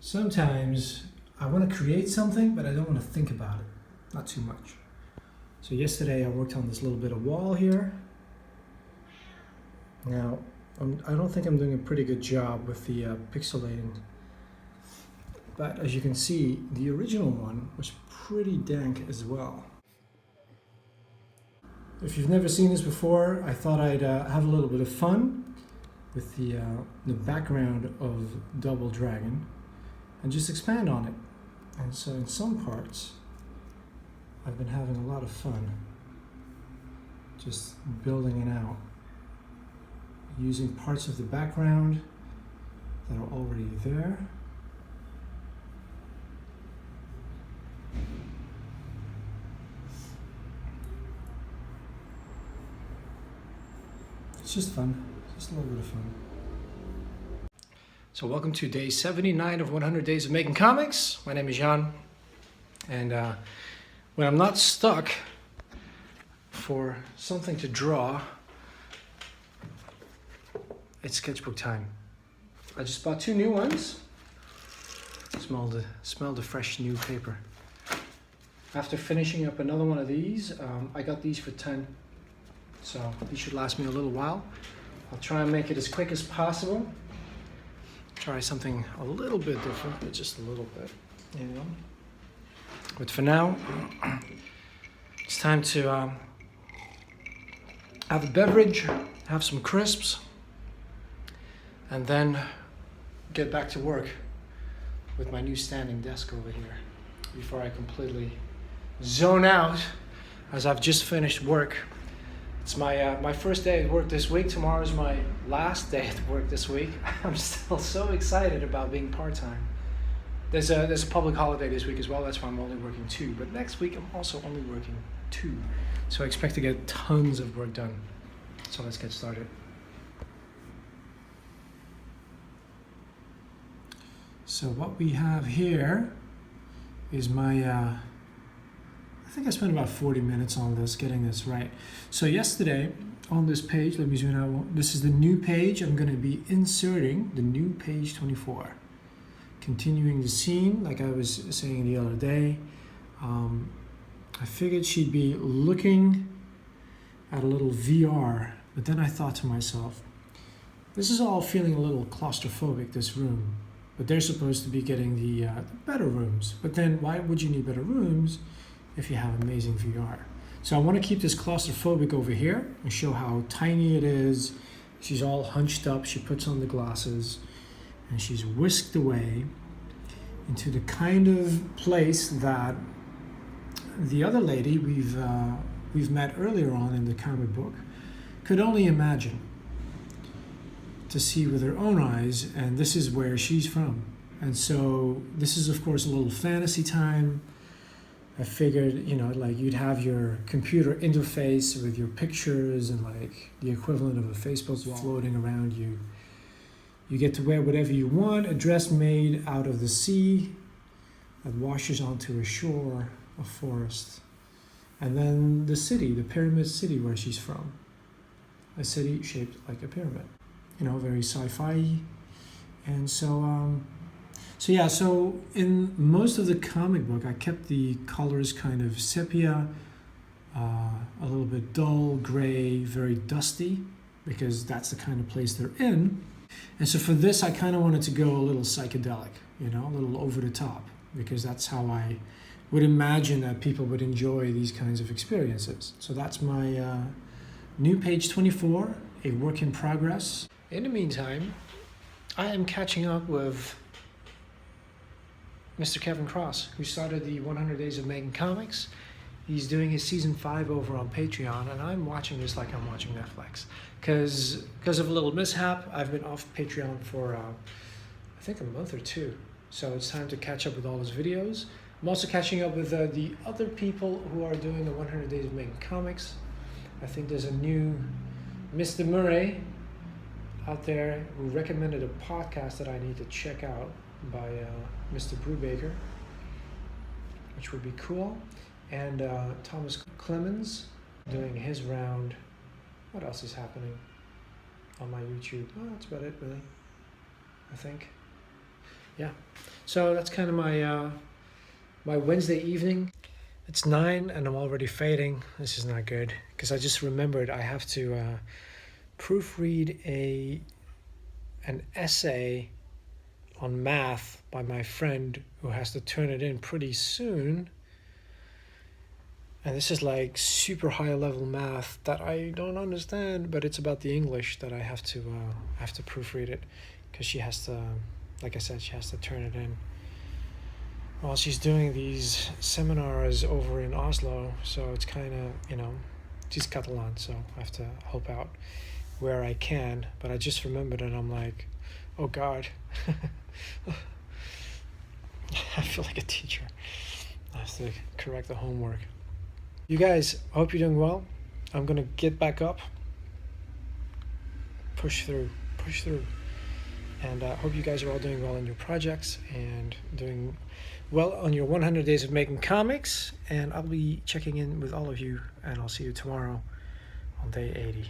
Sometimes I want to create something, but I don't want to think about it. Not too much. So yesterday I worked on this little bit of wall here. Now, I don't think I'm doing a pretty good job with the pixelating. But as you can see, the original one was pretty dank as well. If you've never seen this before, I thought I'd have a little bit of fun with the background of Double Dragon and just expand on it. And so in some parts, I've been having a lot of fun just building it out, using parts of the background that are already there. It's just fun, just a little bit of fun. So welcome to day 79 of 100 Days of Making Comics. My name is Jan, and when I'm not stuck for something to draw, it's sketchbook time. I just bought 2 new ones. Smell the fresh new paper. After finishing up another one of these, I got these for 10. So these should last me a little while. I'll try and make it as quick as possible. Try something a little bit different, but just a little bit, you know. But for now, it's time to have a beverage, have some crisps, and then get back to work with my new standing desk over here before I completely zone out as I've just finished work. It's my first day at work this week. Tomorrow is my last day at work this week. I'm still so excited about being part-time. There's a public holiday this week as well. That's why I'm only working 2. But next week I'm also only working 2. So I expect to get tons of work done. So let's get started. So what we have here is my I think I spent about 40 minutes on this, getting this right. So yesterday on this page, let me zoom out. This is the new page. I'm going to be inserting the new page 24. Continuing the scene, like I was saying the other day. I figured she'd be looking at a little VR, but then I thought to myself, this is all feeling a little claustrophobic, this room. But they're supposed to be getting the better rooms. But then why would you need better rooms if you have amazing VR? So I want to keep this claustrophobic over here and show how tiny it is. She's all hunched up, she puts on the glasses, and she's whisked away into the kind of place that the other lady we've met earlier on in the comic book could only imagine to see with her own eyes, and this is where she's from. And so this is of course a little fantasy time. I figured, you know, like you'd have your computer interface with your pictures and like the equivalent of a Facebook wall floating around you. You get to wear whatever you want, a dress made out of the sea that washes onto a shore, a forest. And then the city, the pyramid city where she's from. A city shaped like a pyramid. You know, very sci-fi. And so, so in most of the comic book, I kept the colors kind of sepia, a little bit dull, gray, very dusty, because that's the kind of place they're in. And so for this, I kind of wanted to go a little psychedelic, you know, a little over the top, because that's how I would imagine that people would enjoy these kinds of experiences. So that's my new page 24, a work in progress. In the meantime, I am catching up with Mr. Kevin Cross, who started the 100 Days of Making Comics. He's doing his season 5 over on Patreon, and I'm watching this like I'm watching Netflix. Because of a little mishap, I've been off Patreon for I think a month or 2. So it's time to catch up with all his videos. I'm also catching up with the other people who are doing the 100 Days of Making Comics. I think there's a new Mr. Murray out there who recommended a podcast that I need to check out by Mr. Brubaker, which would be cool. And Thomas Clemens doing his round. What else is happening on my YouTube? Oh, that's about it, really, I think. yeah. So that's kind of my Wednesday evening. It's 9 and I'm already fading. This is not good because I just remembered I have to proofread an essay on math by my friend who has to turn it in pretty soon. And this is like super high level math that I don't understand, but it's about the English that I have to proofread it because she has to, like I said, she has to turn it in while she's doing these seminars over in Oslo. So it's kind of, she's Catalan, so I have to help out where I can. But I just remembered and I'm like, oh God. I feel like a teacher. I have to correct the homework. You guys, I hope you're doing well. I'm gonna get back up, push through, and I hope you guys are all doing well in your projects and doing well on your 100 days of making comics. And I'll be checking in with all of you, and I'll see you tomorrow on day 80.